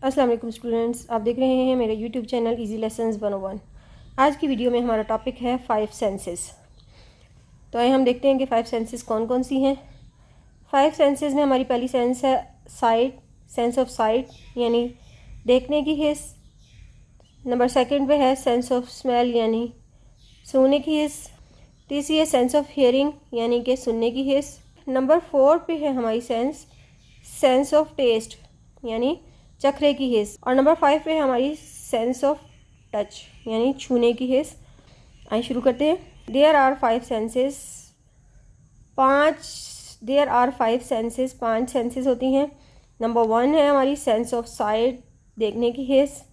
अस्सलाम वालेकुम स्टूडेंट्स, आप देख रहे हैं मेरे यूट्यूब चैनल इजी लेसन्स 101। आज की वीडियो में हमारा टॉपिक है 5 सेंसेस। तो आइए हम देखते हैं कि 5 सेंसेस कौन कौन सी हैं। 5 सेंसेस में हमारी पहली सेंस है साइट, सेंस ऑफ साइट यानी देखने की हिस्स। नंबर सेकंड पे है सेंस ऑफ स्मेल यानी सूंघने की हिस्स। तीसरी है सेंस ऑफ हियरिंग यानी कि सुनने की हिस्स। नंबर 4 पे है हमारी सेंस ऑफ टेस्ट यानी चखने की हिस्स। और नंबर 5 पे है हमारी सेंस ऑफ टच यानी छूने की हिस्स। आइए शुरू करते हैं। देयर आर 5 सेंसेस, 5 सेंसेस होती हैं। नंबर 1 है हमारी सेंस ऑफ साइट, देखने की हिस्स।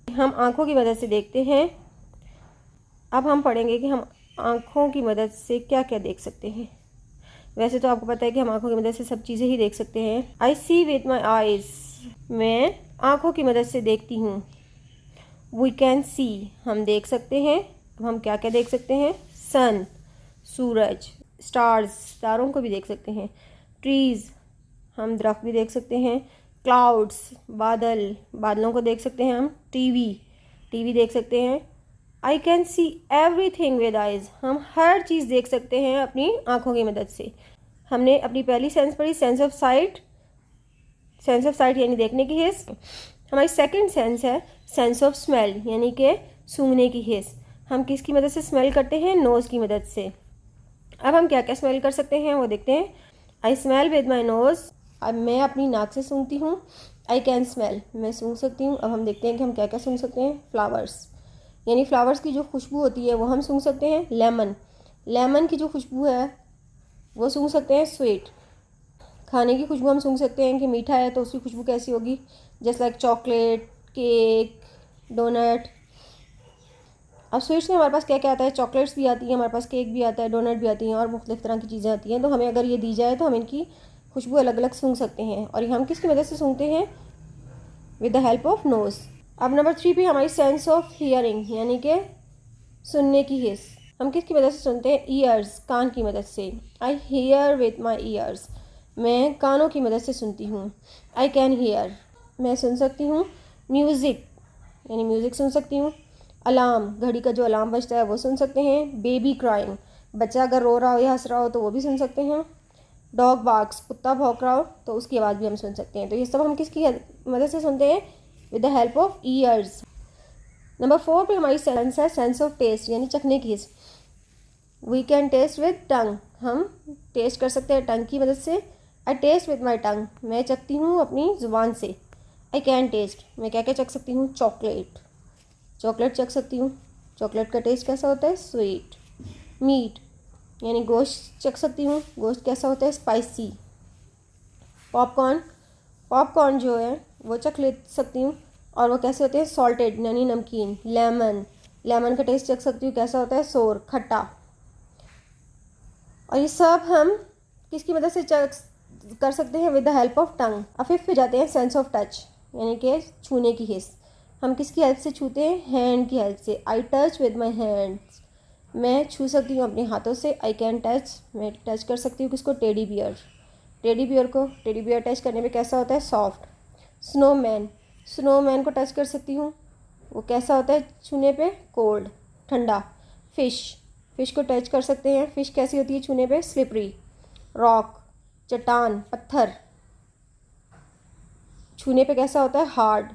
हम आँखों की मदद से देखते हैं। अब हम पढ़ेंगे कि हम आँखों की मदद से क्या क्या देख सकते हैं। वैसे तो आपको पता है कि हम आँखों की मदद से सब चीज़ें ही देख सकते हैं। आई सी विद माई आइज़, मैं आँखों की मदद से देखती हूँ। वी कैन सी, हम देख सकते हैं। अब हम क्या क्या देख सकते हैं? सन, सूरज। स्टार्स, तारों को भी देख सकते हैं। ट्रीज़, हम दरख्त भी देख सकते हैं। क्लाउड्स, बादल, बादलों को देख सकते हैं हम। टीवी देख सकते हैं। I can see everything with eyes, हम हर चीज़ देख सकते हैं अपनी आँखों की मदद से। हमने अपनी पहली सेंस पढ़ी सेंस ऑफ साइट यानी देखने की हिस्स। हमारी सेकंड सेंस है सेंस ऑफ स्मेल यानी कि सूंघने की हिस्स। हम किसकी मदद से स्मेल करते हैं? नोज़ की मदद से। अब हम क्या क्या स्मेल कर सकते हैं वो देखते हैं। I smell with my nose, अब मैं अपनी नाक से सूंघती हूँ। आई कैन स्मेल, मैं सूंघ सकती हूँ। अब हम देखते हैं कि हम क्या क्या सूंघ सकते हैं। फ्लावर्स यानी फ्लावर्स की जो खुशबू होती है वो हम सूंघ सकते हैं। लेमन की जो खुशबू है वो सूंघ सकते हैं। स्वीट, खाने की खुशबू हम सूंघ सकते हैं कि मीठा है तो उसकी खुशबू कैसी होगी। जैसे लाइक चॉकलेट, केक, डोनट। अब स्वीट्स में हमारे पास क्या क्या आता है? चॉकलेट्स भी आती है हमारे पास, केक भी आता है, डोनट भी आती हैं और मुख्तलिफ तरह की चीज़ें आती हैं। तो हमें अगर ये दी जाए तो हम इनकी खुशबू अलग अलग सूंघ सकते हैं। और ये हम किसकी मदद से सूंघते हैं? With the help of nose. अब नंबर 3 पे हमारी सेंस ऑफ हियरिंग यानी कि सुनने की हिस्स। हम किसकी मदद से सुनते हैं? ईयर्स, कान की मदद से। I hear with my years, मैं कानों की मदद से सुनती हूँ। आई कैन हियर, मैं सुन सकती हूँ। म्यूज़िक यानी म्यूज़िक सुन सकती हूँ। अलार्म, घड़ी का जो अलार्म बजता है वो सुन सकते हैं। बेबी क्राइंग, बच्चा अगर रो रहा हो या हंस रहा हो तो वो भी सुन सकते हैं। डॉग बार्क्स, कुत्ता भौंक रहा हो तो उसकी आवाज़ भी हम सुन सकते हैं। तो ये सब हम किसकी मदद से सुनते हैं? With the help of years. Number 4 पे हमारी सेंस है सेंस ऑफ टेस्ट यानी चखने की हिस्स। वी कैन टेस्ट विद टंग, हम टेस्ट कर सकते हैं टंग की मदद से। आई टेस्ट विद माई टंग, मैं चखती हूँ अपनी ज़ुबान से। आई कैन टेस्ट, मैं क्या क्या चख सकती हूँ? चॉकलेट चख सकती हूँ। चॉकलेट का टेस्ट कैसा होता है? स्वीट। मीट यानी गोश्त चख सकती हूँ। गोश्त कैसा होता है? स्पाइसी। पॉपकॉर्न जो है वो चख ले सकती हूँ और वो कैसे होते हैं? सॉल्टेड यानी नमकीन। लेमन का टेस्ट चख सकती हूँ, कैसा होता है? सोर, खट्टा। और ये सब हम किसकी मदद से कर सकते हैं? With the help of tongue. अब 5th पे जाते हैं सेंस ऑफ टच यानी कि छूने की हिस्स। हम किसकी हेल्प से छूते हैं? हैंड की हेल्प से। I touch with my hands, मैं छू सकती हूँ अपने हाथों से। आई कैन टच, मैं टच कर सकती हूँ किसको? टेडी बियर टच करने पे कैसा होता है? सॉफ्ट। स्नोमैन को टच कर सकती हूँ, वो कैसा होता है छूने पे? कोल्ड, ठंडा। फिश को टच कर सकते हैं, फिश कैसी होती है छूने पे? स्लिपरी। रॉक, चट्टान, पत्थर, छूने पे कैसा होता है? हार्ड।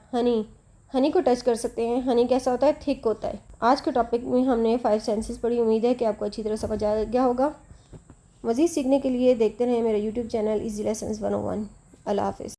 हनी को टच कर सकते हैं, हनी कैसा होता है? थिक होता है। आज के टॉपिक में हमने 5 सेंसेस पढ़ी। उम्मीद है कि आपको अच्छी तरह समझ आ गया होगा। मज़ीद सीखने के लिए देखते रहें मेरा यूट्यूब चैनल इजी लेसन्स 101। अल्लाह हाफ़िज़।